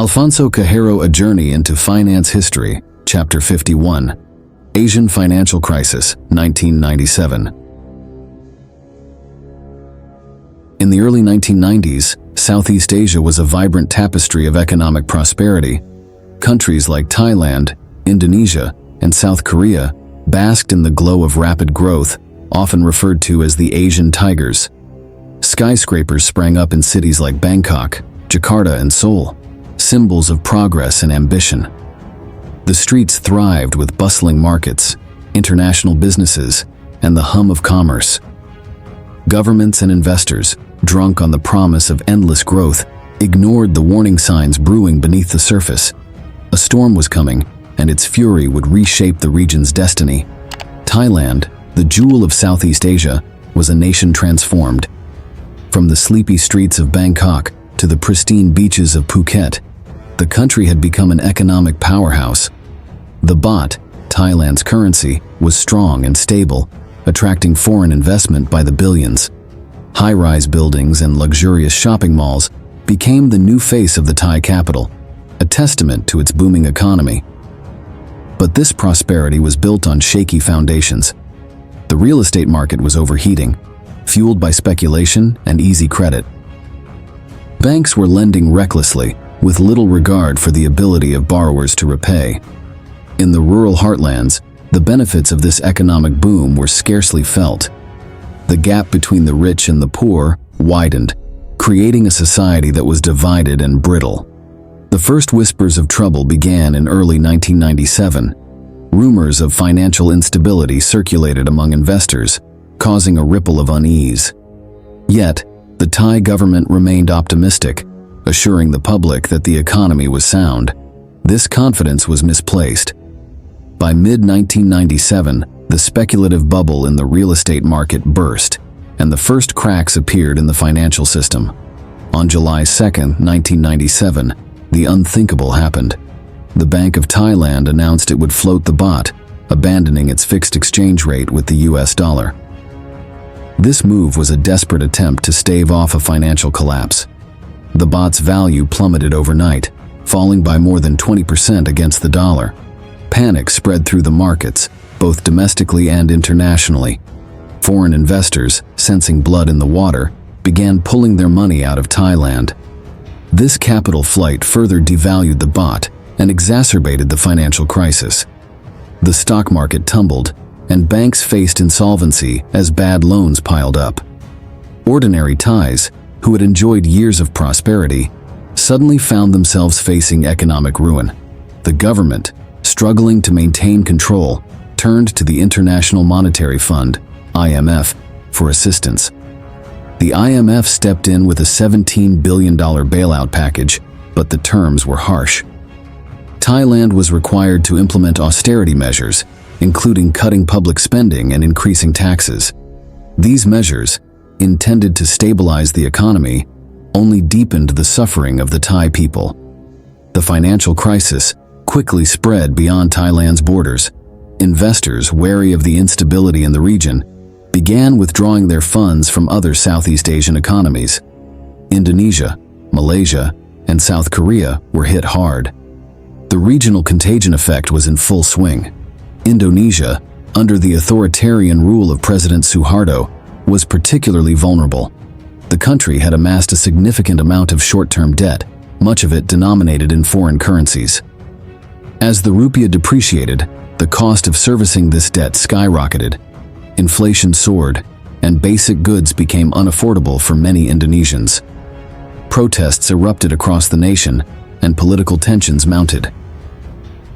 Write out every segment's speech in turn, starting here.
Alfonso Cahero, A Journey into Finance History, Chapter 51, Asian Financial Crisis, 1997. In the early 1990s, Southeast Asia was a vibrant tapestry of economic prosperity. Countries like Thailand, Indonesia, and South Korea basked in the glow of rapid growth, often referred to as the Asian tigers. Skyscrapers sprang up in cities like Bangkok, Jakarta, and Seoul, symbols of progress and ambition. The streets thrived with bustling markets, international businesses, and the hum of commerce. Governments and investors, drunk on the promise of endless growth, ignored the warning signs brewing beneath the surface. A storm was coming, and its fury would reshape the region's destiny. Thailand, the jewel of Southeast Asia, was a nation transformed. From the sleepy streets of Bangkok to the pristine beaches of Phuket, the country had become an economic powerhouse. The baht, Thailand's currency, was strong and stable, attracting foreign investment by the billions. High-rise buildings and luxurious shopping malls became the new face of the Thai capital, a testament to its booming economy. But this prosperity was built on shaky foundations. The real estate market was overheating, fueled by speculation and easy credit. Banks were lending recklessly, with little regard for the ability of borrowers to repay. In the rural heartlands, the benefits of this economic boom were scarcely felt. The gap between the rich and the poor widened, creating a society that was divided and brittle. The first whispers of trouble began in early 1997. Rumors of financial instability circulated among investors, causing a ripple of unease. Yet, the Thai government remained optimistic, assuring the public that the economy was sound. This confidence was misplaced. By mid-1997, the speculative bubble in the real estate market burst, and the first cracks appeared in the financial system. On July 2, 1997, the unthinkable happened. The Bank of Thailand announced it would float the baht, abandoning its fixed exchange rate with the US dollar. This move was a desperate attempt to stave off a financial collapse. The baht's value plummeted overnight, falling by more than 20% against the dollar. Panic spread through the markets, both domestically and internationally. Foreign investors, sensing blood in the water, began pulling their money out of Thailand. This capital flight further devalued the baht and exacerbated the financial crisis. The stock market tumbled, and banks faced insolvency as bad loans piled up. Ordinary Thais, who had enjoyed years of prosperity, suddenly found themselves facing economic ruin. The government, struggling to maintain control, turned to the International Monetary Fund, IMF, for assistance. The IMF stepped in with a $17 billion bailout package, but the terms were harsh. Thailand was required to implement austerity measures, including cutting public spending and increasing taxes. These measures, intended to stabilize the economy, only deepened the suffering of the Thai people. The financial crisis quickly spread beyond Thailand's borders. Investors, wary of the instability in the region, began withdrawing their funds from other Southeast Asian economies. Indonesia, Malaysia, and South Korea were hit hard. The regional contagion effect was in full swing. Indonesia, under the authoritarian rule of President Suharto, was particularly vulnerable. The country had amassed a significant amount of short-term debt, much of it denominated in foreign currencies. As the rupiah depreciated, the cost of servicing this debt skyrocketed. Inflation soared, and basic goods became unaffordable for many Indonesians. Protests erupted across the nation, and political tensions mounted.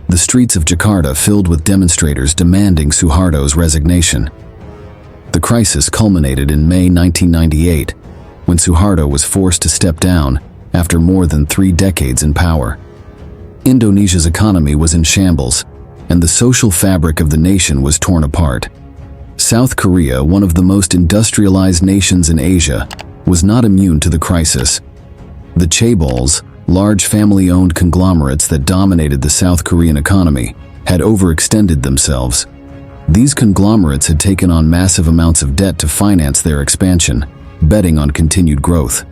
The streets of Jakarta filled with demonstrators demanding Suharto's resignation. The crisis culminated in May 1998, when Suharto was forced to step down after more than 3 decades in power. Indonesia's economy was in shambles, and the social fabric of the nation was torn apart. South Korea, one of the most industrialized nations in Asia, was not immune to the crisis. The chaebols, large family-owned conglomerates that dominated the South Korean economy, had overextended themselves. These conglomerates had taken on massive amounts of debt to finance their expansion, betting on continued growth.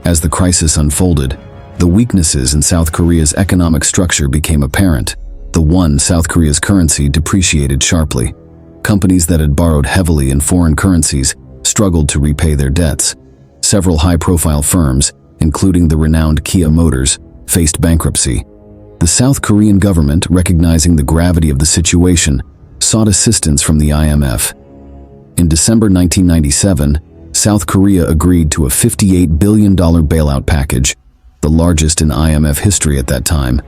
As the crisis unfolded, the weaknesses in South Korea's economic structure became apparent. The won, South Korea's currency, depreciated sharply. Companies that had borrowed heavily in foreign currencies struggled to repay their debts. Several high-profile firms, including the renowned Kia Motors, faced bankruptcy. The South Korean government, recognizing the gravity of the situation, sought assistance from the IMF. In December 1997, South Korea agreed to a $58 billion bailout package, the largest in IMF history at that time.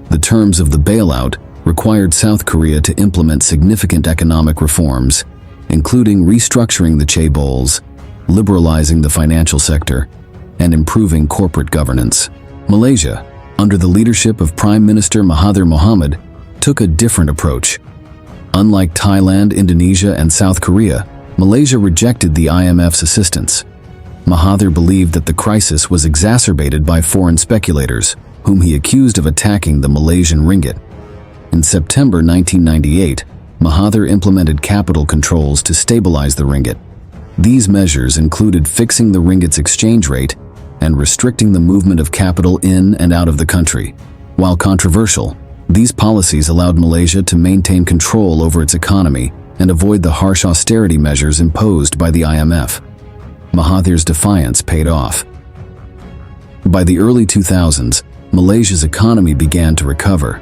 The terms of the bailout required South Korea to implement significant economic reforms, including restructuring the chaebols, liberalizing the financial sector, and improving corporate governance. Malaysia, under the leadership of Prime Minister Mahathir Mohamad, took a different approach. Unlike Thailand, Indonesia, and South Korea, Malaysia rejected the IMF's assistance. Mahathir believed that the crisis was exacerbated by foreign speculators, whom he accused of attacking the Malaysian ringgit. In September 1998, Mahathir implemented capital controls to stabilize the ringgit. These measures included fixing the ringgit's exchange rate and restricting the movement of capital in and out of the country. While controversial, these policies allowed Malaysia to maintain control over its economy and avoid the harsh austerity measures imposed by the IMF. Mahathir's defiance paid off. By the early 2000s, Malaysia's economy began to recover.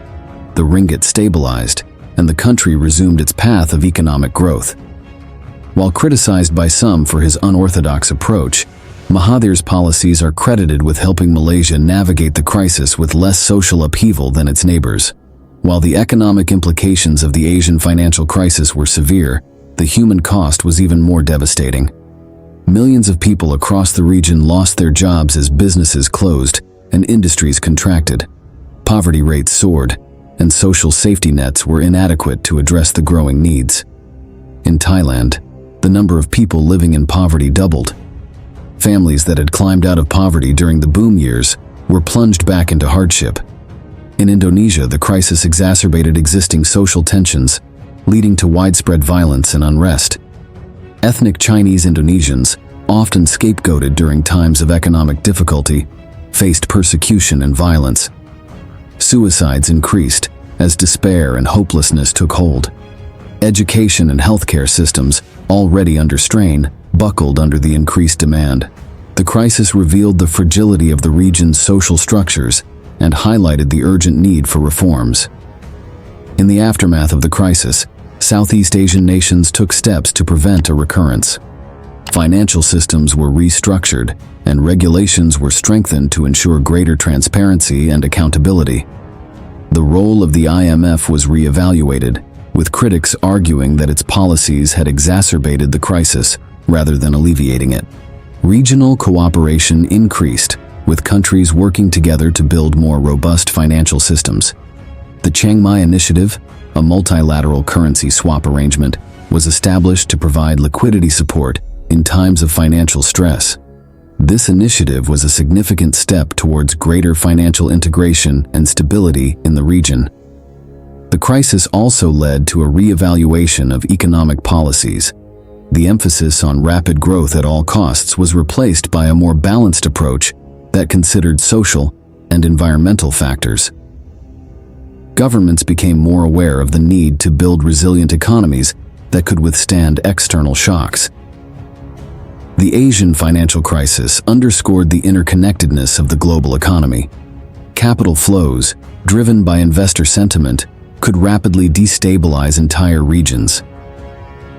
The ringgit stabilized, and the country resumed its path of economic growth. While criticized by some for his unorthodox approach, Mahathir's policies are credited with helping Malaysia navigate the crisis with less social upheaval than its neighbors. While the economic implications of the Asian financial crisis were severe, the human cost was even more devastating. Millions of people across the region lost their jobs as businesses closed and industries contracted. Poverty rates soared, and social safety nets were inadequate to address the growing needs. In Thailand, the number of people living in poverty doubled. Families that had climbed out of poverty during the boom years were plunged back into hardship. In Indonesia, the crisis exacerbated existing social tensions, leading to widespread violence and unrest. Ethnic Chinese Indonesians, often scapegoated during times of economic difficulty, faced persecution and violence. Suicides increased as despair and hopelessness took hold. Education and healthcare systems, already under strain, buckled under the increased demand. The crisis revealed the fragility of the region's social structures and highlighted the urgent need for reforms. In the aftermath of the crisis, Southeast Asian nations took steps to prevent a recurrence. Financial systems were restructured, and regulations were strengthened to ensure greater transparency and accountability. The role of the IMF was reevaluated, with critics arguing that its policies had exacerbated the crisis rather than alleviating it. Regional cooperation increased, with countries working together to build more robust financial systems. The Chiang Mai Initiative, a multilateral currency swap arrangement, was established to provide liquidity support in times of financial stress. This initiative was a significant step towards greater financial integration and stability in the region. The crisis also led to a reevaluation of economic policies. The emphasis on rapid growth at all costs was replaced by a more balanced approach that considered social and environmental factors. Governments became more aware of the need to build resilient economies that could withstand external shocks. The Asian financial crisis underscored the interconnectedness of the global economy. Capital flows, driven by investor sentiment, could rapidly destabilize entire regions.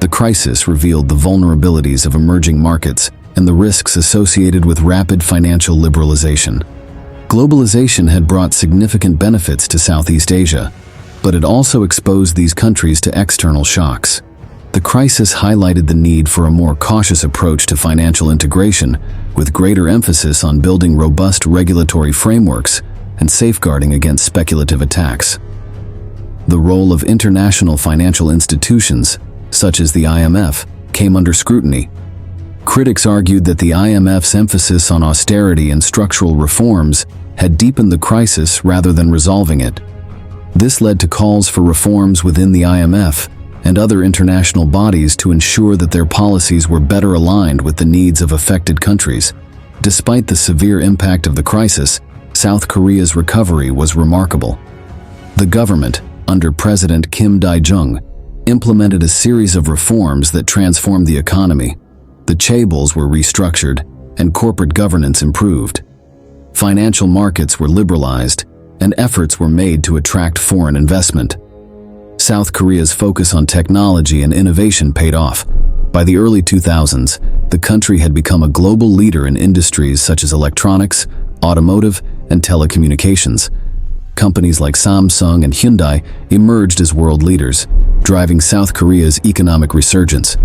The crisis revealed the vulnerabilities of emerging markets and the risks associated with rapid financial liberalization. Globalization had brought significant benefits to Southeast Asia, but it also exposed these countries to external shocks. The crisis highlighted the need for a more cautious approach to financial integration, with greater emphasis on building robust regulatory frameworks and safeguarding against speculative attacks. The role of international financial institutions, such as the IMF, came under scrutiny. Critics argued that the IMF's emphasis on austerity and structural reforms had deepened the crisis rather than resolving it. This led to calls for reforms within the IMF and other international bodies to ensure that their policies were better aligned with the needs of affected countries. Despite the severe impact of the crisis, South Korea's recovery was remarkable. The government, under President Kim Dae-jung, implemented a series of reforms that transformed the economy. The chaebols were restructured, and corporate governance improved. Financial markets were liberalized, and efforts were made to attract foreign investment. South Korea's focus on technology and innovation paid off. By the early 2000s, the country had become a global leader in industries such as electronics, automotive, and telecommunications. Companies like Samsung and Hyundai emerged as world leaders, driving South Korea's economic resurgence.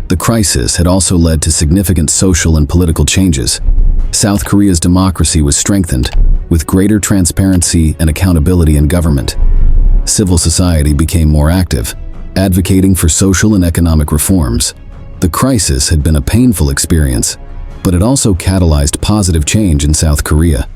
The crisis had also led to significant social and political changes. South Korea's democracy was strengthened, with greater transparency and accountability in government. Civil society became more active, advocating for social and economic reforms. The crisis had been a painful experience, but it also catalyzed positive change in South Korea.